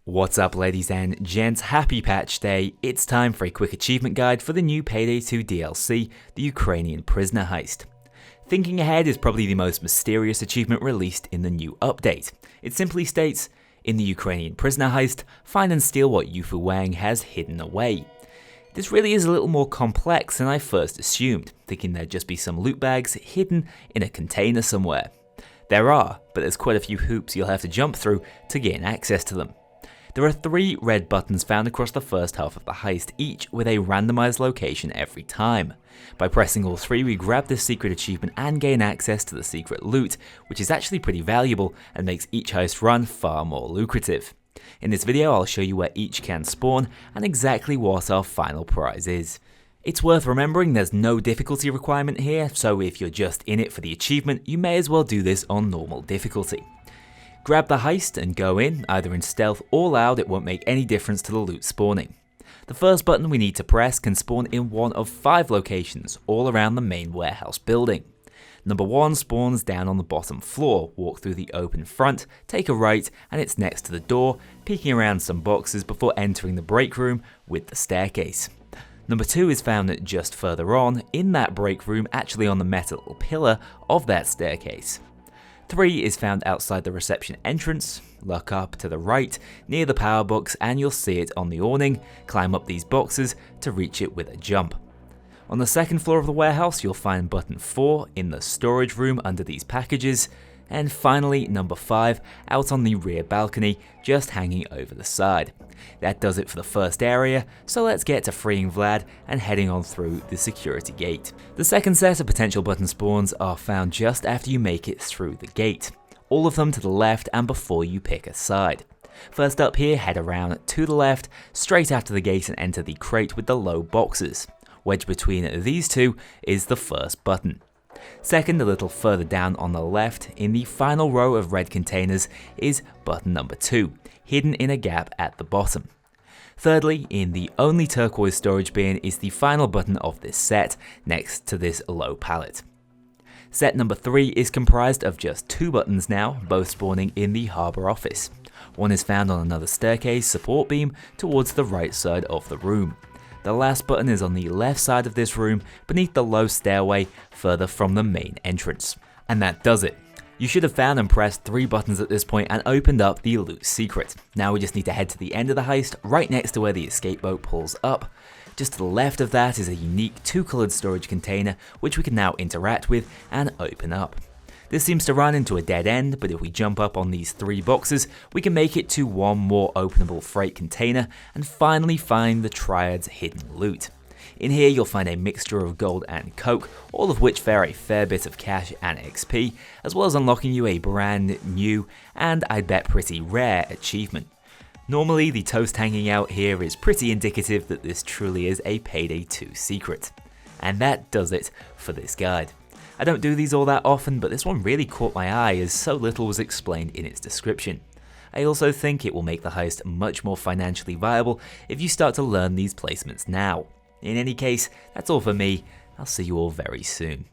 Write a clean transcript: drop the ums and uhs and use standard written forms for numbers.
What's up, ladies and gents, happy patch day. It's time for a quick achievement guide for the new Payday 2 DLC, the Ukrainian Prisoner Heist. Thinking Ahead is probably the most mysterious achievement released in the new update. It simply states, in the Ukrainian Prisoner Heist, find and steal what Yufu Wang has hidden away. This really is a little more complex than I first assumed, thinking there'd just be some loot bags hidden in a container somewhere. There are, but there's quite a few hoops you'll have to jump through to gain access to them. There are 3 red buttons found across the first half of the heist, each with a randomized location every time. By pressing all 3, we grab this secret achievement and gain access to the secret loot, which is actually pretty valuable and makes each heist run far more lucrative. In this video, I'll show you where each can spawn and exactly what our final prize is. It's worth remembering there's no difficulty requirement here, so if you're just in it for the achievement, you may as well do this on normal difficulty. Grab the heist and go in, either in stealth or loud, it won't make any difference to the loot spawning. The first button we need to press can spawn in one of 5 locations, all around the main warehouse building. Number 1 spawns down on the bottom floor, walk through the open front, take a right, and it's next to the door, peeking around some boxes before entering the break room with the staircase. Number 2 is found just further on, in that break room, actually on the metal pillar of that staircase. 3 is found outside the reception entrance, look up to the right, near the power box, and you'll see it on the awning. Climb up these boxes to reach it with a jump. On the second floor of the warehouse, you'll find button 4 in the storage room under these packages. And finally, number 5, out on the rear balcony, just hanging over the side. That does it for the first area, so let's get to freeing Vlad and heading on through the security gate. The second set of potential button spawns are found just after you make it through the gate. All of them to the left and before you pick a side. First up here, head around to the left, straight after the gate and enter the crate with the low boxes. Wedged between these two is the first button. Second, a little further down on the left, in the final row of red containers, is button number 2, hidden in a gap at the bottom. Thirdly, in the only turquoise storage bin is the final button of this set, next to this low pallet. Set number 3 is comprised of just 2 buttons now, both spawning in the harbour office. One is found on another staircase support beam towards the right side of the room. The last button is on the left side of this room, beneath the low stairway, further from the main entrance. And that does it. You should have found and pressed 3 buttons at this point and opened up the loot secret. Now we just need to head to the end of the heist, right next to where the escape boat pulls up. Just to the left of that is a unique 2-coloured storage container, which we can now interact with and open up. This seems to run into a dead end, but if we jump up on these 3 boxes, we can make it to one more openable freight container and finally find the Triad's hidden loot. In here you'll find a mixture of gold and coke, all of which fare a fair bit of cash and XP, as well as unlocking you a brand new, and I'd bet pretty rare, achievement. Normally the toast hanging out here is pretty indicative that this truly is a Payday 2 secret. And that does it for this guide. I don't do these all that often, but this one really caught my eye as so little was explained in its description. I also think it will make the heist much more financially viable if you start to learn these placements now. In any case, that's all for me. I'll see you all very soon.